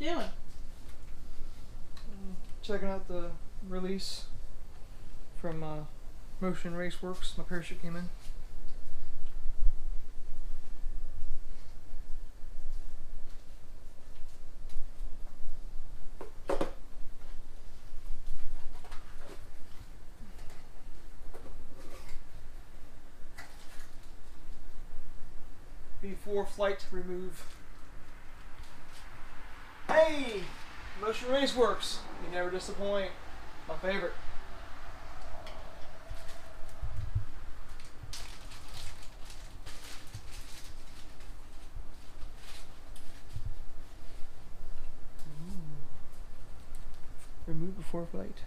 you doing? Checking out the release from Motion Raceworks. My parachute came in. Before flight remove. Hey! Motion Raceworks. You never disappoint. My favorite. Remove before flight.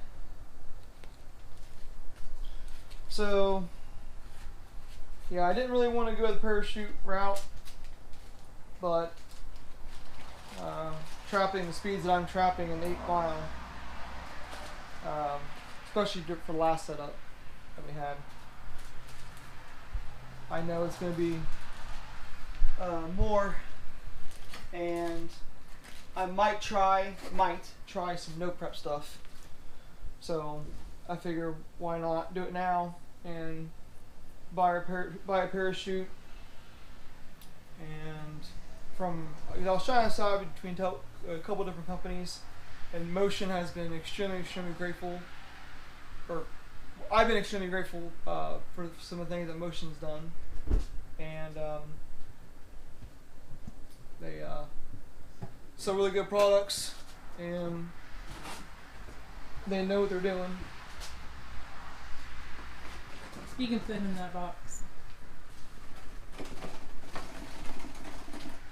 So, yeah, I didn't really want to go the parachute route, but trapping the speeds that I'm trapping in 8 mile, especially for the last setup that we had, I know it's going to be more, and I might try some no prep stuff. So I figure why not do it now and buy a parachute. And I was trying to decide between a couple different companies, and Motion has been extremely grateful, or I've been extremely grateful for some of the things that Motion's done, and they sell really good products, and they know what they're doing. You can fit in that box. And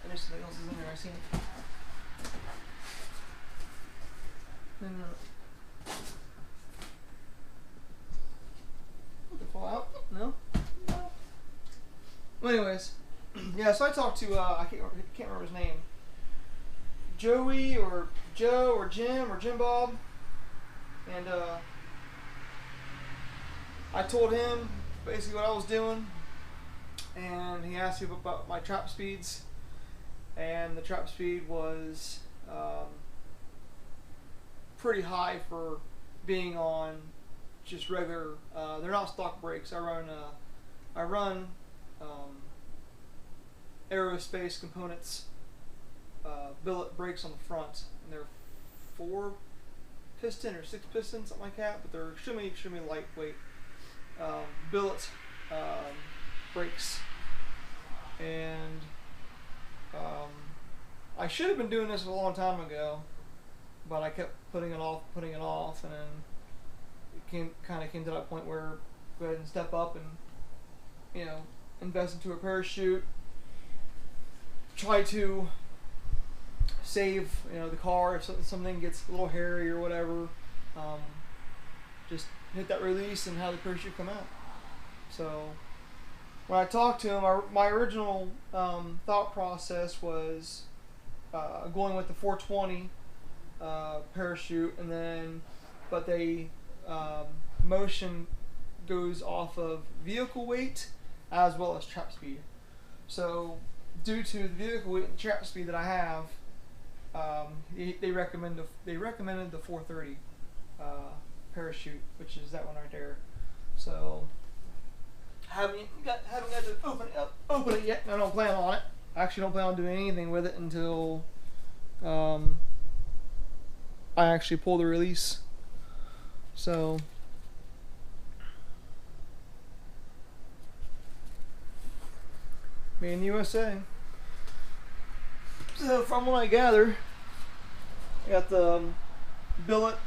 there's something else is in there, I see it. Did it fall out? No? No. Well, anyways, yeah, so I talked to, I can't remember his name. Joey or Joe or Jim Bob, and I told him basically what I was doing, and he asked me about my trap speeds, and the trap speed was pretty high for being on just regular. They're not stock brakes. I run aerospace components. Billet brakes on the front, and they're 4 piston or 6 piston, something like that, but they're extremely lightweight billet brakes. And I should have been doing this a long time ago, but I kept putting it off, and then it kind of came to that point where go ahead and step up and invest into a parachute, try to save the car if something gets a little hairy or whatever. Just hit that release and have the parachute come out. So when I talked to him, my original thought process was going with the 420 parachute, and then Motion goes off of vehicle weight as well as trap speed. So due to the vehicle weight and trap speed that I have, they recommended the 430 parachute, which is that one right there. So haven't got to open it yet. I don't plan on it. I actually don't plan on doing anything with it until I actually pull the release. So made in the USA. So from what I gather, I got the billet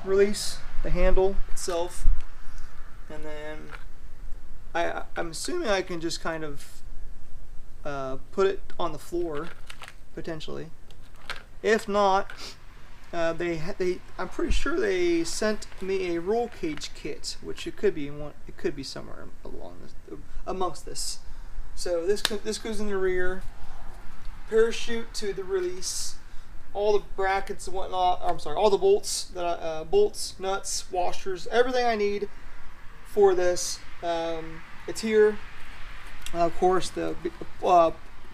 release, the handle itself, and then I'm assuming I can just kind of put it on the floor potentially. If not, I'm pretty sure they sent me a roll cage kit, which it could be somewhere amongst this. So this goes in the rear, parachute to the release, all the brackets and whatnot. I'm sorry, all the bolts bolts, nuts, washers, everything I need for this. It's here. Of course, the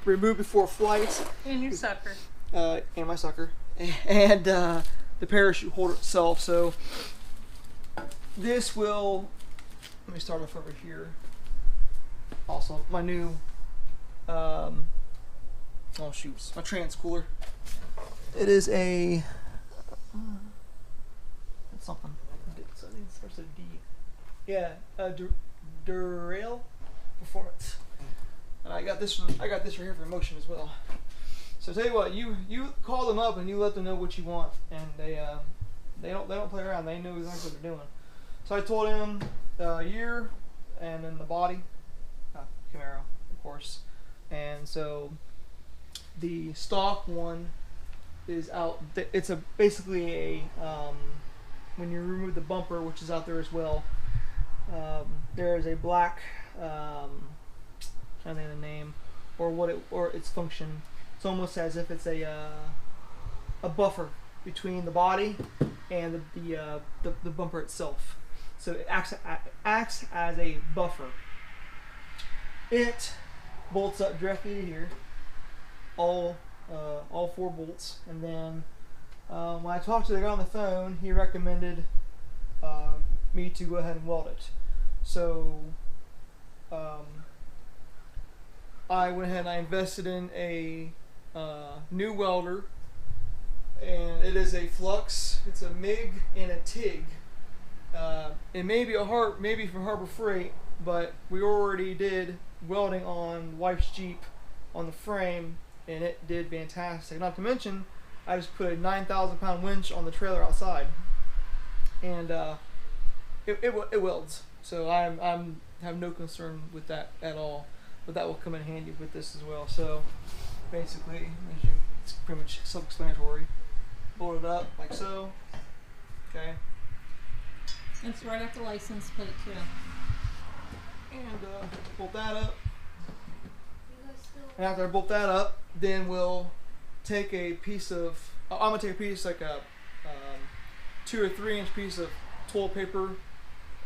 remove before flight. And your sucker. and my sucker, and the parachute holder itself. So this will, let me start off over here. Also, my new, oh shoots, my trans cooler. It is a, it's something. Something that starts with a D. Yeah, Durail Performance. And I got this right here for Motion as well. So tell you what, you call them up and you let them know what you want, and they don't play around. They know exactly what they're doing. So I told him the year and then the body, Camaro, of course. And so the stock one is out. It's basically a when you remove the bumper, which is out there as well. There is a black, I don't know the name or its function. It's almost as if it's a buffer between the body and the bumper itself. So it acts as a buffer. It bolts up directly here, all 4 bolts, and then when I talked to the guy on the phone, he recommended me to go ahead and weld it. So I went ahead and I invested in a new welder, and it is a Flux. It's a MIG and a TIG. It may be maybe from Harbor Freight, but we already did welding on wife's Jeep on the frame, and it did fantastic. Not to mention, I just put a 9,000 pound winch on the trailer outside, and it welds. So I have no concern with that at all. But that will come in handy with this as well. So basically, it's pretty much self-explanatory. Bolt it up like so. Okay. It's right at the license plate too. And bolt that up. And after I bolt that up, then we'll take a piece of. I'm gonna take a piece like a 2 or 3 inch piece of toilet paper,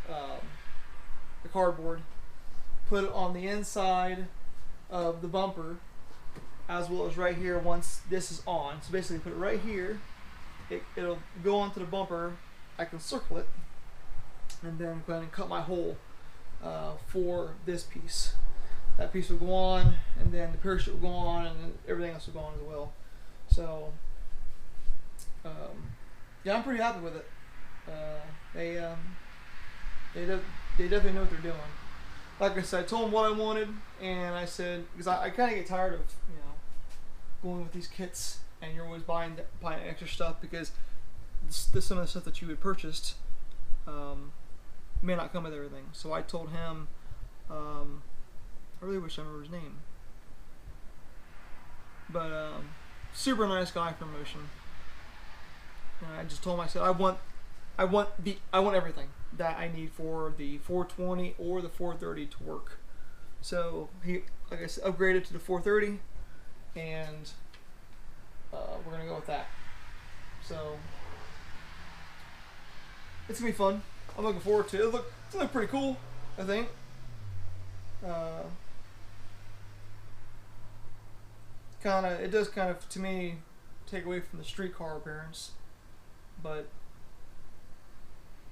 the cardboard. Put it on the inside of the bumper, as well as right here once this is on. So basically put it right here. It'll go onto the bumper. I can circle it, and then go ahead and cut my hole for this piece. That piece will go on, and then the parachute will go on, and then everything else will go on as well. So yeah, I'm pretty happy with it. They definitely know what they're doing. Like I said, I told them what I wanted, and I said, because I kind of get tired of, going with these kits, and you're always buying extra stuff, because some of the stuff that you had purchased may not come with everything. So I told him, I really wish I remember his name, but super nice guy from Motion. And I just told him, I said, I want everything that I need for the 420 or the 430 to work. So he, like I said, upgraded to the 430, and we're gonna go with that. So it's gonna be fun. I'm looking forward to it. It's look pretty cool, I think. It does kind of, to me, take away from the street car appearance, but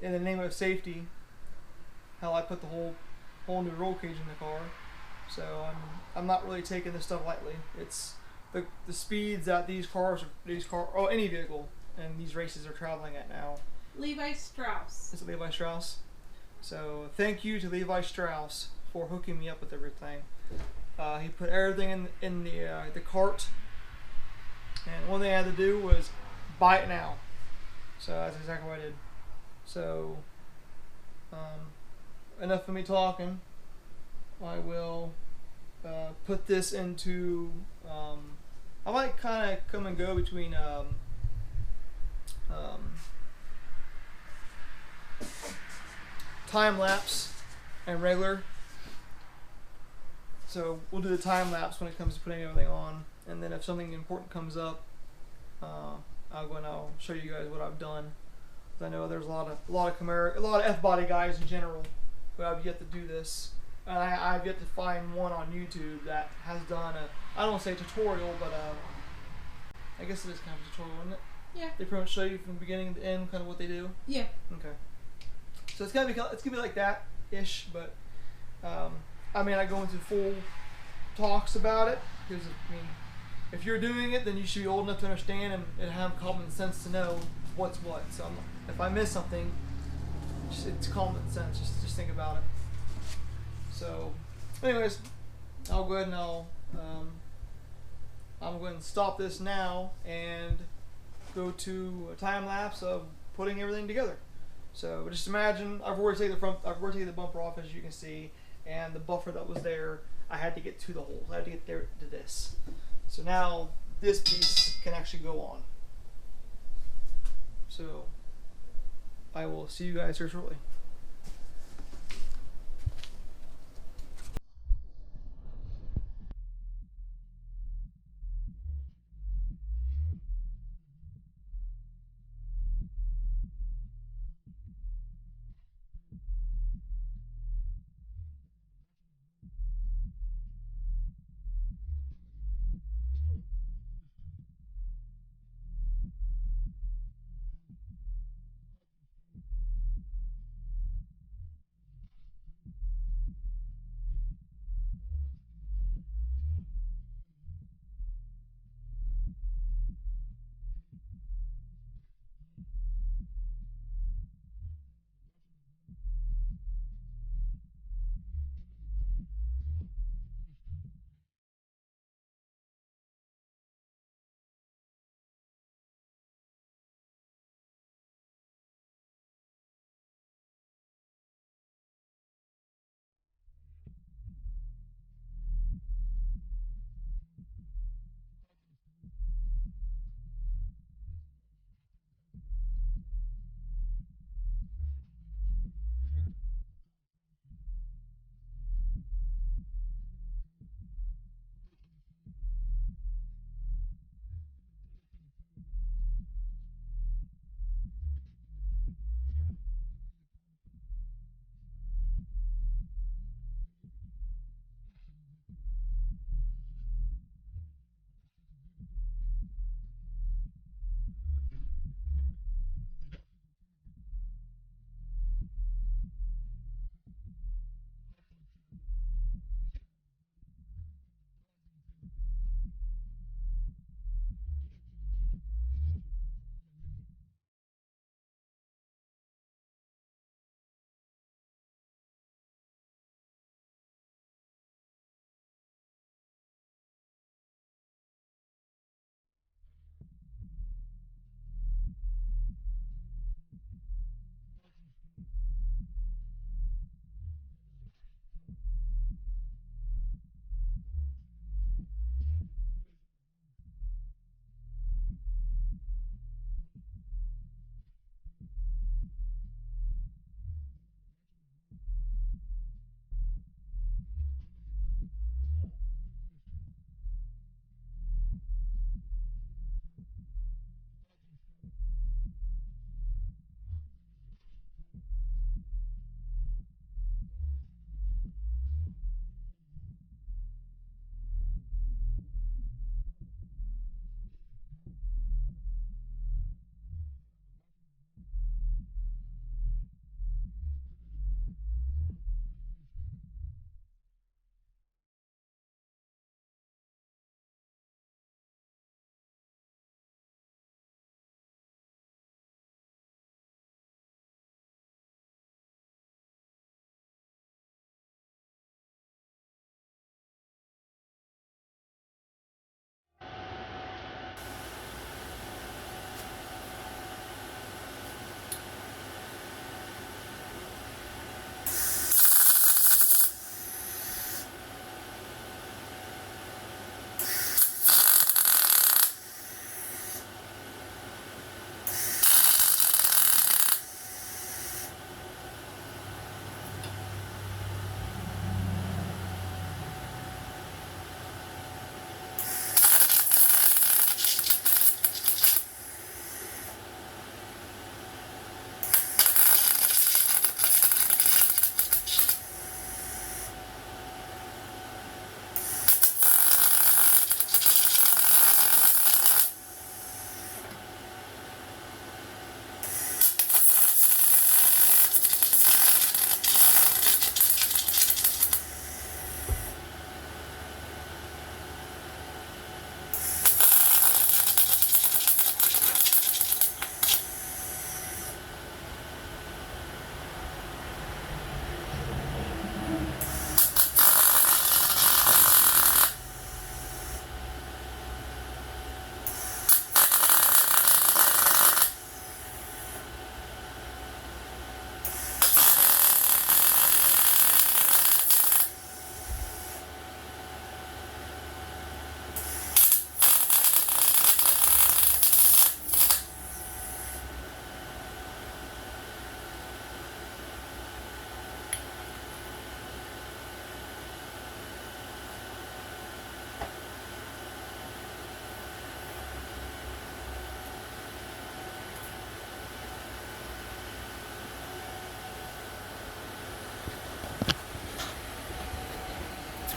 in the name of safety, hell, I put the whole new roll cage in the car. So I'm not really taking this stuff lightly. It's the speeds that any vehicle in these races are traveling at now. Levi Strauss. It's Levi Strauss. So thank you to Levi Strauss for hooking me up with everything. He put everything in the cart, and one thing I had to do was buy it now. So that's exactly what I did. So enough of me talking. I will put this into. I might kind of come and go between time lapse and regular. So we'll do the time lapse when it comes to putting everything on, and then if something important comes up, I'll go and I'll show you guys what I've done. I know there's a lot of F-body guys in general who have yet to do this, and I've yet to find one on YouTube that has done I don't want to say tutorial, but I guess it is kind of a tutorial, isn't it? Yeah. They pretty much show you from beginning to end kind of what they do. Yeah. Okay. So it's gonna be like that ish, but I mean I go into full talks about it because I mean if you're doing it, then you should be old enough to understand and have common sense to know what's what. So if I miss something, it's common sense. Just think about it. So, anyways, I'll go ahead and I'm going to stop this now and go to a time lapse of putting everything together. So just imagine I've rotated the bumper off, as you can see, and the buffer that was there, I had to get to the hole. I had to get there to this. So now this piece can actually go on. So I will see you guys here shortly.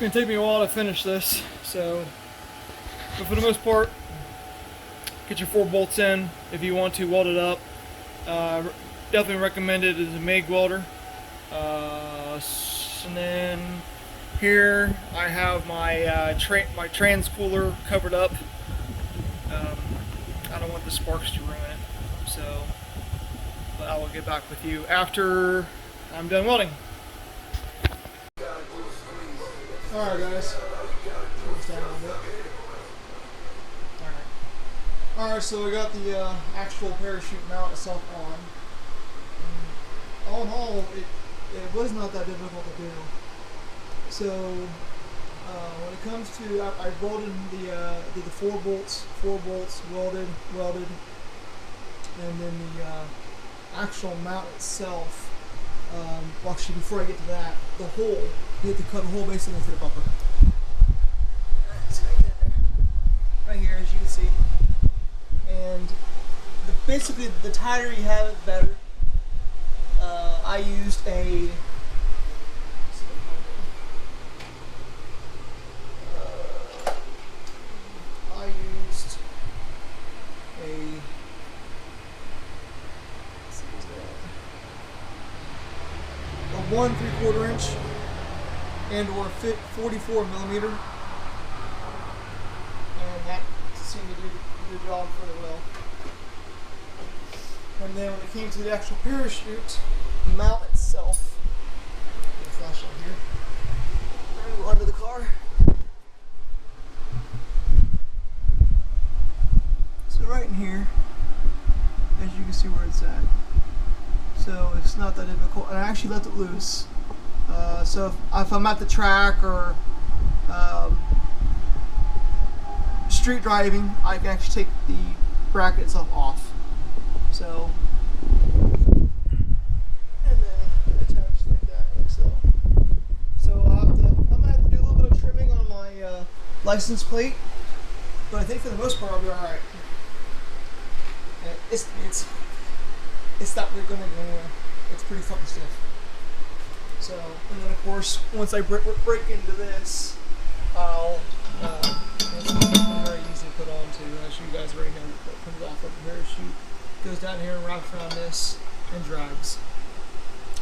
going to take me a while to finish this, so, but for the most part, get your 4 bolts in if you want to weld it up. Definitely recommend it as a MIG welder. And then here I have my my trans cooler covered up. I don't want the sparks to ruin it, so but I will get back with you after I'm done welding. Alright guys, Alright, so we got the actual parachute mount itself on. And all in all, it was not that difficult to do. So when it comes to, I welded did the 4 bolts, welded, and then the actual mount itself. Well, actually, before I get to that, the hole, you have to cut a hole basically for the bumper. Right here, as you can see. And basically, the tighter you have it, better. I used a a 1 3/4 inch and or 44 millimeter, and that seemed to do the job pretty well. And then when it came to the actual parachute mount itself, get a flashlight here. I'm gonna go under the car. So right in here, as you can see where it's at. So it's not that difficult, and I actually left it loose. So if I'm at the track or street driving, I can actually take the bracket itself off. So, and then attach like that, like so. So I'm gonna have to do a little bit of trimming on my license plate, but I think for the most part I'll be all right. It's not really going to go anywhere. It's pretty fucking stiff. So, and then of course, once I break into this, I'll, it's very easy to put on too. As you guys already know, it comes off of the parachute, goes down here and wraps around this, and drags.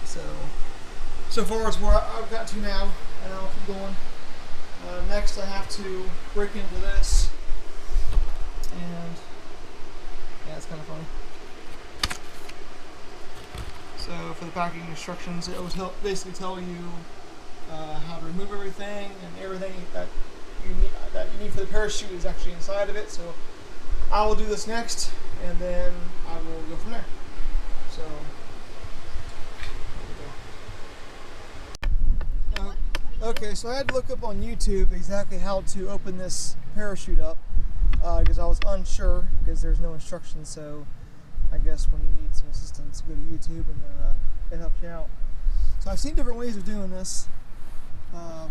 So far as where I've got to now, and I'll keep going. Next I have to break into this, and yeah, it's kind of funny. So for the packing instructions, it will basically tell you how to remove everything, and everything that you need for the parachute is actually inside of it. So I will do this next, and then I will go from there. So there we go. Okay, so I had to look up on YouTube exactly how to open this parachute up because I was unsure because there's no instructions. So I guess when you need some assistance, go to YouTube and it helps you out. So I've seen different ways of doing this. I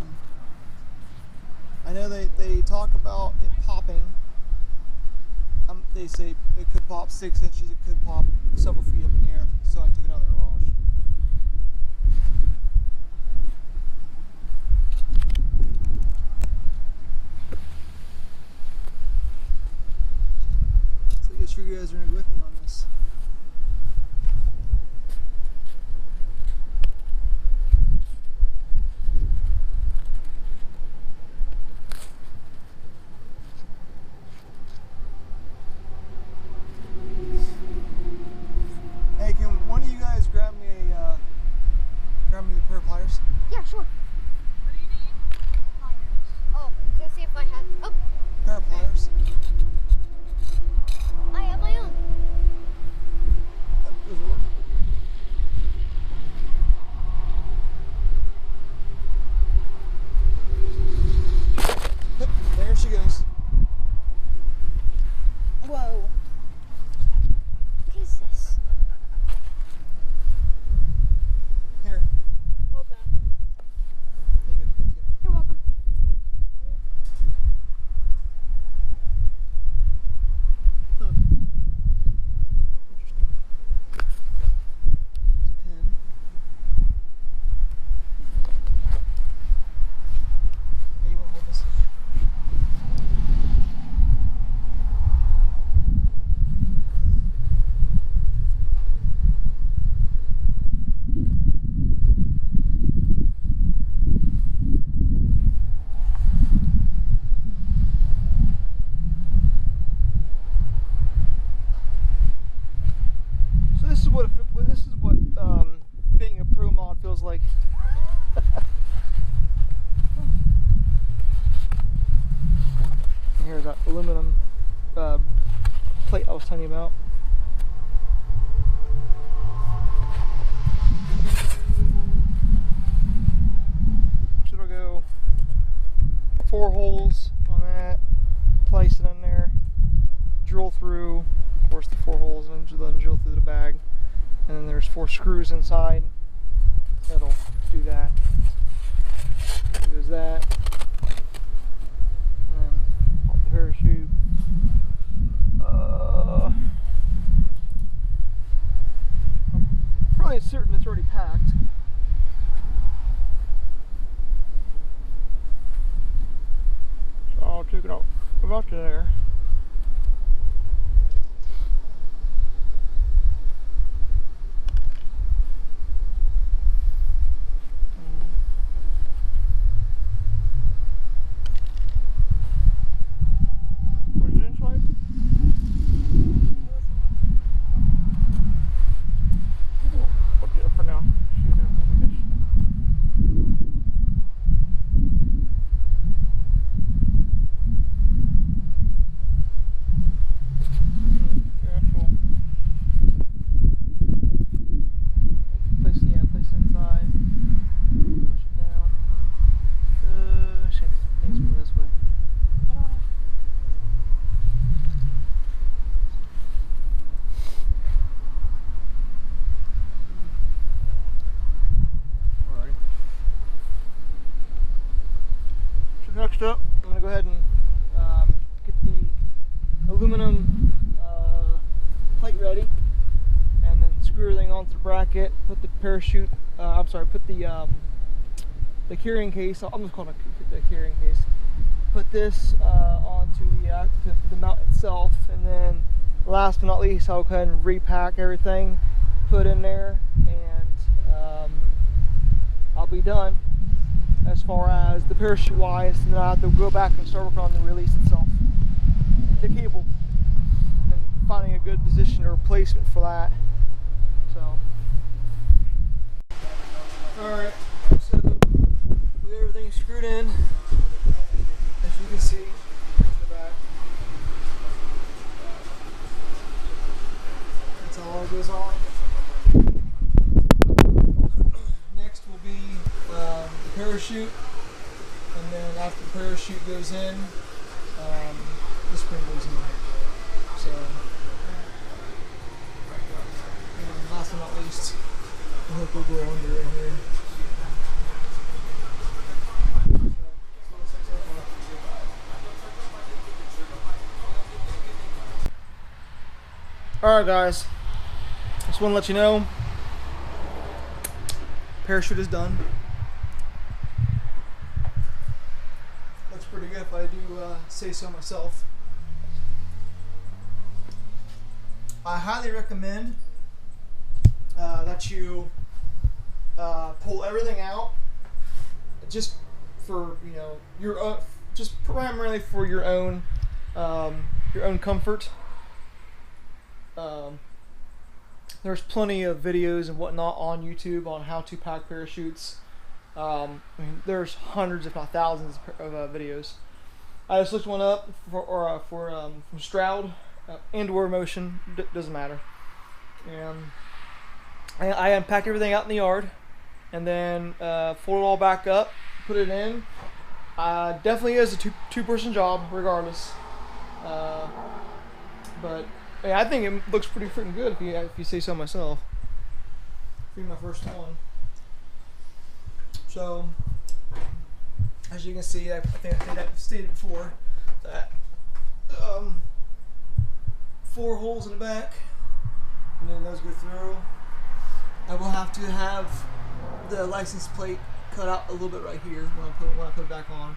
know they talk about it popping. They say it could pop 6 inches, it could pop several feet up in the air, so I took it out of the garage. So I guess you guys are with me on this. Hey, can one of you guys grab me a pair of pliers? Yeah, sure. What do you need? Pliers. Oh, let's see if I had. Oh. Pair of pliers. I have my own. like. Here's that aluminum plate I was telling you about. So it'll go 4 holes on that, place it in there, drill through, of course, the 4 holes, and then drill through the bag. And then there's 4 screws inside that'll do that. There's that. And then pop the parachute. I'm fairly certain it's already packed. So I'll take it out about there. Next up, I'm going to go ahead and get the aluminum plate ready, and then screw everything onto the bracket, put the parachute, put the carrying case, I'm just calling it the carrying case, put this onto the mount itself, and then last but not least, I'll go ahead and repack everything, put in there, and I'll be done as far as the parachute wise, and then I have to go back and start working on the release itself, the cable, and finding a good position or replacement for that. So, alright, so we got everything screwed in, as you can see in the back. That's all it goes on. Next will be the parachute, and then after the parachute goes in, the spring goes in. So, and last but not least, the hook will go under right here. Alright guys, just want to let you know, parachute is done. Looks pretty good if I do say so myself. I highly recommend that you pull everything out, just for your own, just primarily for your own comfort. There's plenty of videos and whatnot on YouTube on how to pack parachutes. I mean, there's hundreds, if not thousands, of videos. I just looked one up from Stroud and/or Motion, doesn't matter. And I unpacked everything out in the yard, and then fold it all back up, put it in. Definitely is a two-person job, regardless. But yeah, I think it looks pretty freaking good if you say so myself. Be my first one. So, as you can see, I think I've stated before that 4 holes in the back, and then those go through. I will have to have the license plate cut out a little bit right here when I put it back on.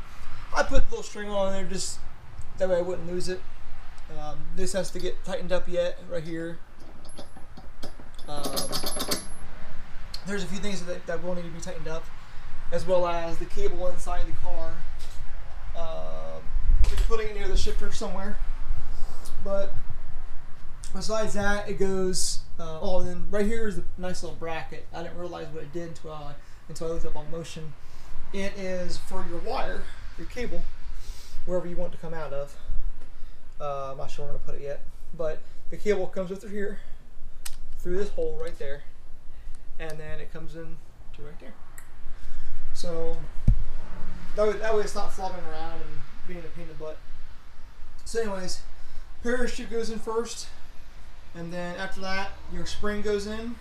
I put a little string on there just that way I wouldn't lose it. This has to get tightened up yet right here. There's a few things that will need to be tightened up, as well as the cable inside the car. I'll be putting it near the shifter somewhere. But besides that, it goes. Oh, and then right here is a nice little bracket. I didn't realize what it did until I looked up on Motion. It is for your wire, your cable, wherever you want it to come out of. I'm not sure where I'm going to put it yet, but the cable comes through here, through this hole right there, and then it comes in to right there. So that way it's not flopping around and being a pain in the butt. So anyways, parachute goes in first, and then after that your spring goes in.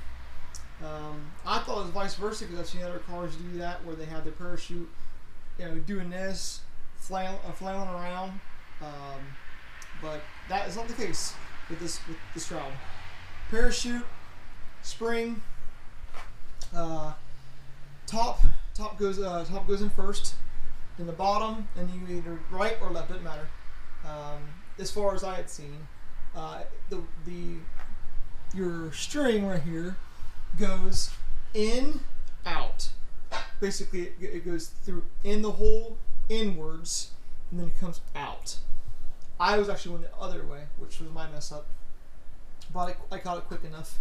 I thought it was vice versa because I've seen other cars do that, where they have their parachute, you know, doing this, flailing around. But that is not the case with this shroud. Parachute, spring, top goes in first, then the bottom, and you either right or left, doesn't matter. As far as I had seen, your string right here goes in, out. Basically, it goes through in the hole inwards, and then it comes out. I was actually going the other way, which was my mess up, but I caught it quick enough.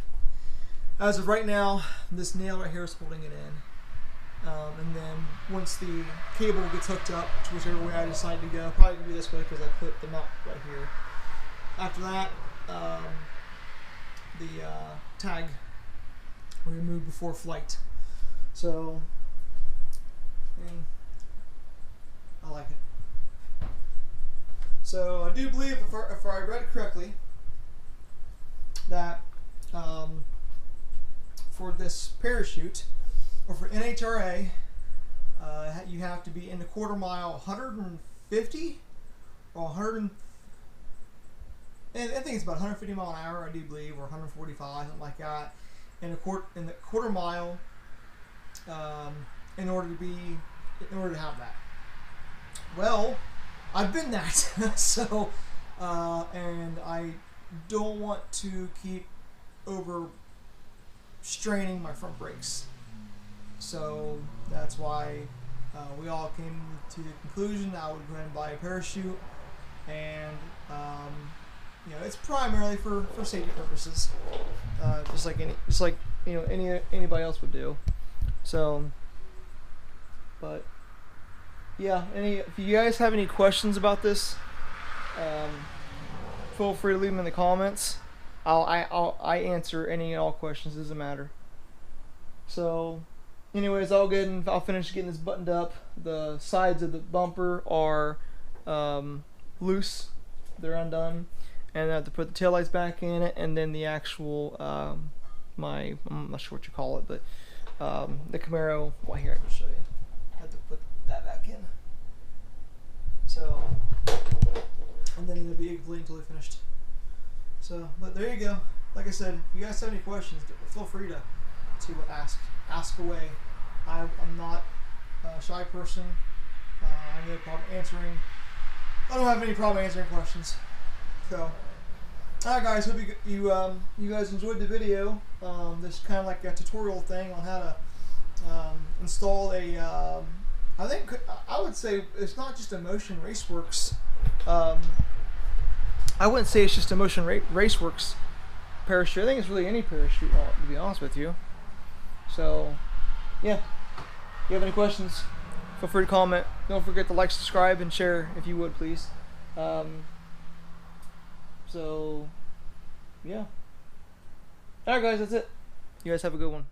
As of right now, this nail right here is holding it in, and then once the cable gets hooked up to whichever way I decide to go, I'll probably do this way because I put the mount right here. After that, the tag will be removed before flight. So, I like it. So I do believe, if I read it correctly, that for this parachute, or for NHRA, you have to be in the quarter mile 150 or 100. And I think it's about 150 mile an hour, I do believe, or 145, something like that, in the quarter mile, in order to have that. Well, I've been that, so and I don't want to keep over straining my front brakes. So that's why we all came to the conclusion that I would go ahead and buy a parachute, and you know, it's primarily for safety purposes, just like you know, anybody else would do. So, but yeah, if you guys have any questions about this, feel free to leave them in the comments. I answer any and all questions. Doesn't matter. So, anyways, I'll finish getting this buttoned up. The sides of the bumper are loose; they're undone, and I have to put the taillights back in it, and then the actual I'm not sure what you call it, but the Camaro. Well, here I can show you. I have to put that back in. So, and then it'll be completely finished. So, but there you go. Like I said, if you guys have any questions, feel free to ask away. I'm not a shy person. I have no problem answering. I don't have any problem answering questions. So, alright guys, hope you guys enjoyed the video. This is kind of like a tutorial thing on how to install a. I would say it's not just a Motion Raceworks. I wouldn't say it's just a Motion Raceworks parachute. I think it's really any parachute, to be honest with you. So, yeah. If you have any questions, feel free to comment. Don't forget to like, subscribe, and share if you would, please. So, yeah. Alright guys, that's it. You guys have a good one.